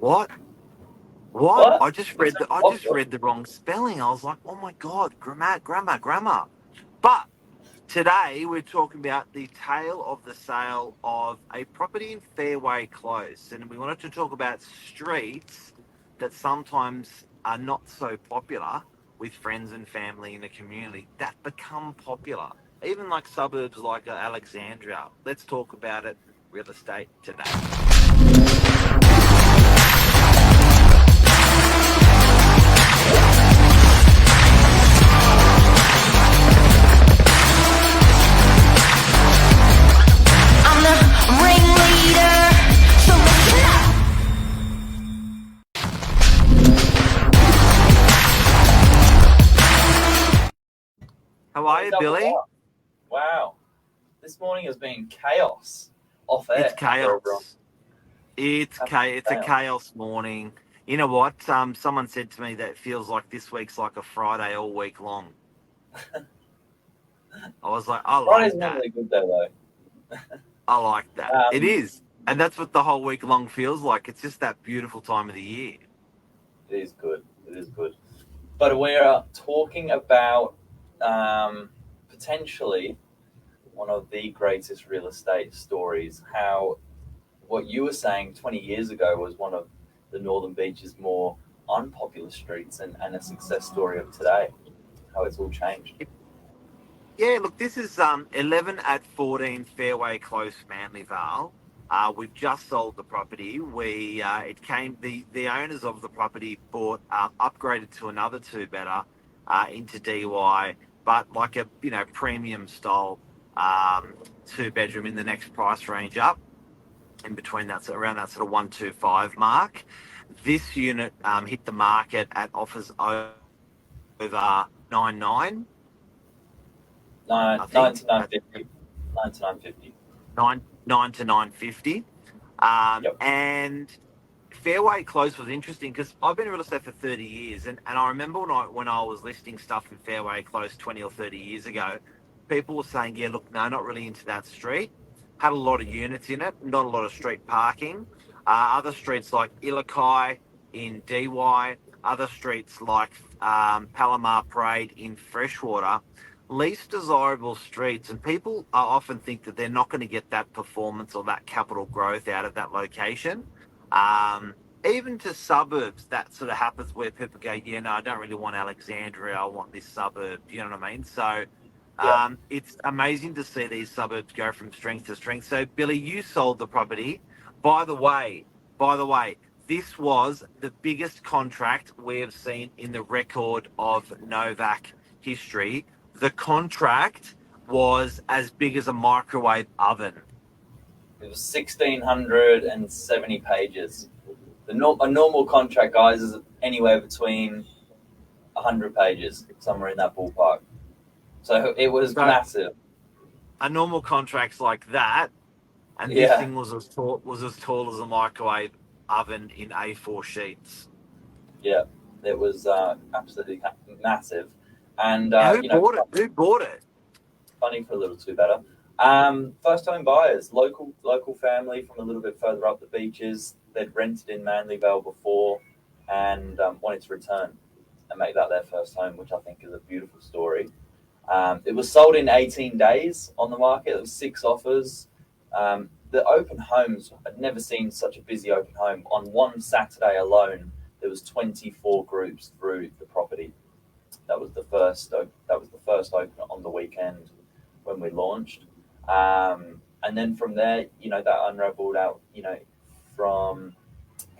What? What? What? I You said just read the wrong spelling. I was like, oh my god, grammar. But today we're talking about the tale of the sale of a property in Fairway Close, and we wanted to talk about streets that sometimes are not so popular with friends and family in the community that become popular, even like suburbs like Alexandria. Let's talk about it. Real estate today. I'm the ringleader, so listen up. How are Morning, you, double Billy? up. Wow. This morning has been chaos off It's air for everyone. chaos. It's a Chaos. chaos morning. You know what? Someone said to me that it feels like this week's like a Friday all week long. I was like, I like Friday's that. normally good though. I like that. It Um, is, and that's what the whole week long feels like. It's just that beautiful time of the year. it is good. It is good. But we're talking about potentially one of the greatest real estate stories. How what you were saying 20 years ago was one of the Northern Beach's more unpopular streets and a success story of today. How it's all changed. Yeah, look, this is 11 at 14 Fairway Close, Manly Vale. We've just sold the property. The owners of the property bought upgraded to another two better into DY, but like a premium style two bedroom in the next price range up, in between that, so around that sort of 125 mark. This unit hit the market at offers over 99. Nine, I nine think to nine fifty. 9 to 950. nine to 950. Yep. And Fairway Close was interesting because I've been in real estate for 30 years, and I remember when I was listing stuff in Fairway Close 20 or 30 years ago, people were saying, yeah, look, no, not really into that street. Had a lot of units in it, not a lot of street parking. Other streets like Illakai in DY, other streets like Palomar Parade in Freshwater, least desirable streets, and people often think that they're not going to get that performance or that capital growth out of that location. Even to suburbs, that sort of happens where people go, yeah, no, I don't really want Alexandria, I want this suburb. You know what I mean? So Yeah. it's amazing to see these suburbs go from strength to strength. So, Billy, you sold the property. By the way, by the way, this was the biggest contract we have seen in the record of Novak history. The contract was as big as a microwave oven. It was 1,670 pages. A normal contract, guys, is anywhere between 100 pages, somewhere in that ballpark. So it was So massive. a normal contract's like that, and this Yeah, thing was as tall as a microwave oven in A4 sheets. yeah. It was absolutely massive. And, Now, who bought it? Who bought it? funny for a little too better. First time buyers, local family from a little bit further up the beaches. They'd rented in Manly Vale before and wanted to return and make that their first home, which I think is a beautiful story. It was sold in 18 days on the market. There was 6 offers. The open homes, I'd never seen such a busy open home. On one Saturday alone, there was 24 groups through the property. That was the first. That was the first open on the weekend when we launched. And then from there, that unraveled out, from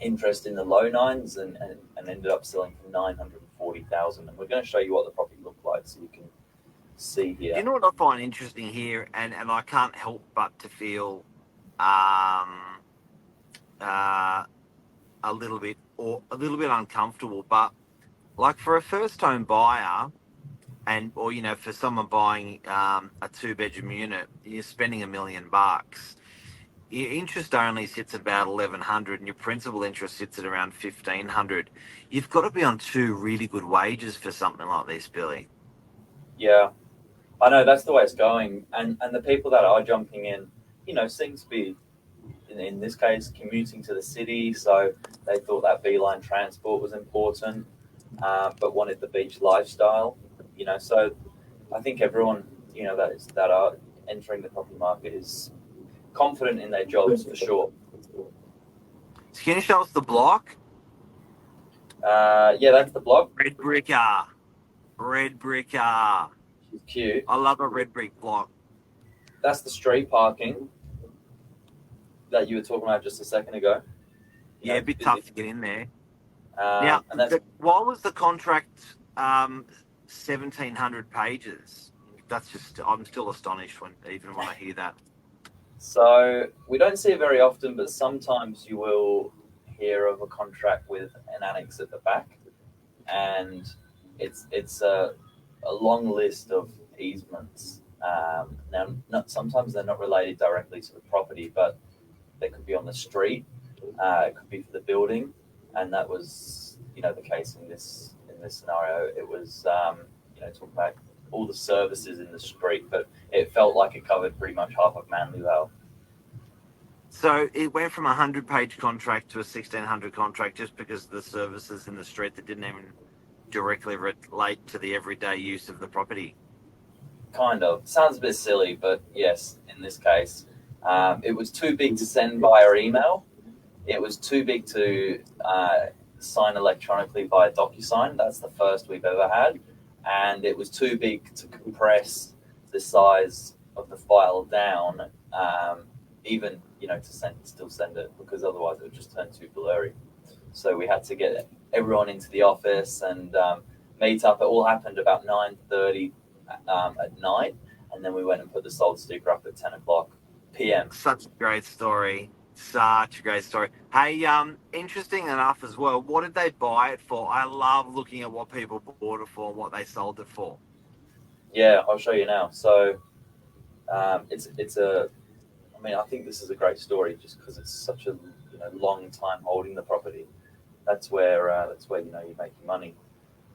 interest in the low nines and ended up selling for 940,000. And we're going to show you what the property looked like so you can see Do here. you know what I find interesting here, and I can't help but to feel um, uh, a little bit uncomfortable, but like for a first home buyer, and or for someone buying a two bedroom unit, you're spending $1 million. Your interest only sits at about 1,100, and your principal interest sits at around 1,500. You've got to be on two really good wages for something like this, Billy. Yeah, I know that's the way it's going. And the people that are jumping in, seem to be in this case, commuting to the city. So they thought that beeline transport was important, but wanted the beach lifestyle. So I think everyone, that are entering the property market is confident in their jobs for sure. So can you show us the block? Yeah, that's the block. Red bricker. She's cute. I love a red brick block. That's the street parking that you were talking about just a second ago. Yeah, a bit tough to get in there. Now, Why was the contract 1,700 pages? That's just, I'm still astonished when I hear that. So we don't see it very often, but sometimes you will hear of a contract with an annex at the back, and it's a long list of easements. Now, sometimes they're not related directly to the property, but they could be on the street. It could be for the building, and that was the case in this scenario. It was talking about all the services in the street, but it felt like it covered pretty much half of Manly Vale. So it went from a 100-page contract to a 1,600 contract just because of the services in the street that didn't even directly relate to the everyday use of the property. Kind of. Sounds a bit silly, but yes, in this case, it was too big to send via email. It was too big to sign electronically via DocuSign. That's the first we've ever had. And it was too big to compress the size of the file down, even to still send it, because otherwise it would just turn too blurry. So we had to get everyone into the office and meet up. It all happened about 9:30 at night, and then we went and put the sold sticker up at 10 o'clock p.m. Such a great story. Hey, interesting enough as well, what did they buy it for? I love looking at what people bought it for and what they sold it for. Yeah, I'll show you now. So I think this is a great story just because it's such a long time holding the property. That's where you're making money.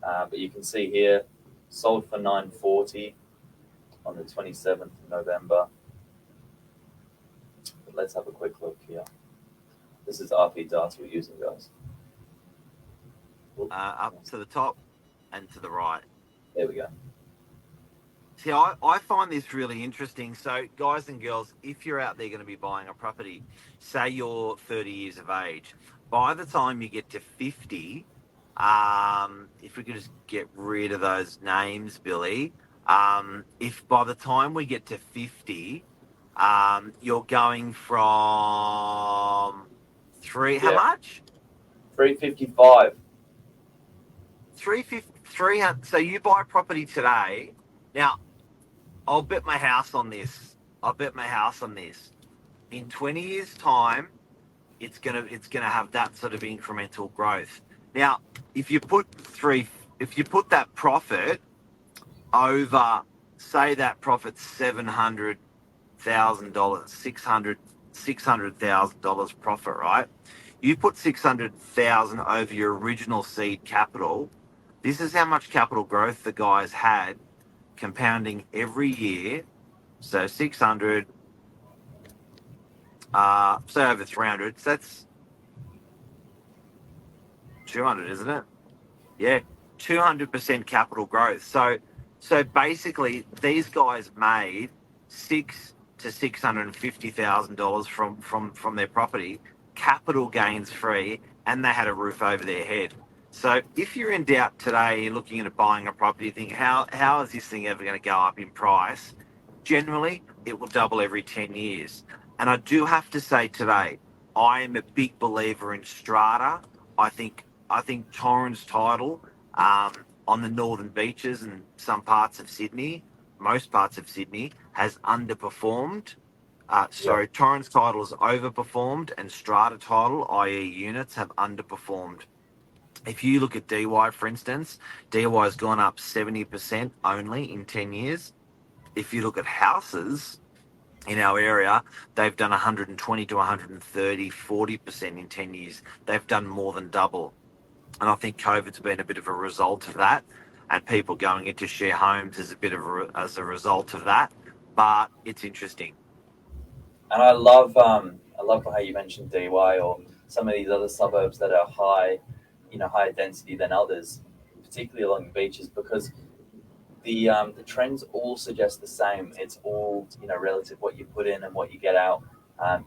But you can see here, sold for $940 on the 27th of November. But let's have a quick look here. This is RP data we're using, guys. Up to the top and to the right. There we go. See, I find this really interesting. So, guys and girls, if you're out there going to be buying a property, say you're 30 years of age, by the time you get to 50, if we could just get rid of those names, Billy, if by the time we get to 50, you're going from how much? 355. 300. So you buy a property today. Now, I'll bet my house on this. In 20 years' time, it's gonna have that sort of incremental growth. Now, if you put that profit over, say that profit's $700,000, $600,000 profit, right? You put $600,000 over your original seed capital. This is how much capital growth the guys had, compounding every year. So 600, say over 300. So that's 200, isn't it? Yeah, 200% capital growth. So basically, these guys made $600,000 to $650,000 from their property, capital gains free, and they had a roof over their head. So if you're in doubt today, you're looking at buying a property, you think, how is this thing ever going to go up in price? Generally, it will double every 10 years. And I do have to say today, I am a big believer in strata. I think Torrens Title on the northern beaches and some parts of Sydney, most parts of Sydney, has underperformed. Torrens Title has overperformed, and strata title, i.e. units, have underperformed. If you look at DY, for instance, DY has gone up 70% only in 10 years. If you look at houses in our area, they've done 120 to 130, 40% in 10 years. They've done more than double. And I think COVID's been a bit of a result of that, and people going into share homes as a result of that. But it's interesting. And I love I love how you mentioned DY or some of these other suburbs that are high, higher density than others, particularly along the beaches, because the trends all suggest the same. It's all relative what you put in and what you get out.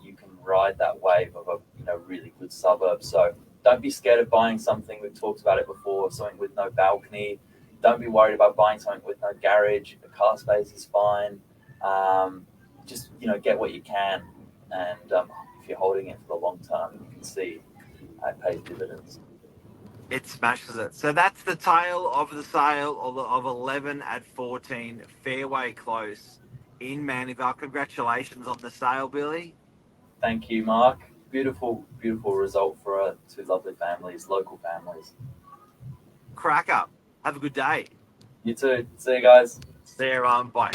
You can ride that wave of a really good suburb. So don't be scared of buying something. We've talked about it before. Something with no balcony. Don't be worried about buying something with no garage. The car space is fine. Just get what you can, and if you're holding it for the long term, you can see it pays dividends. It smashes it. So that's the tale of the sale of 11 at 14 Fairway Close in Mandeville. Congratulations on the sale, Billy. Thank you, Mark. Beautiful, beautiful result for two lovely families, local families. Crack up. Have a good day. You too. See you guys. See you, bye.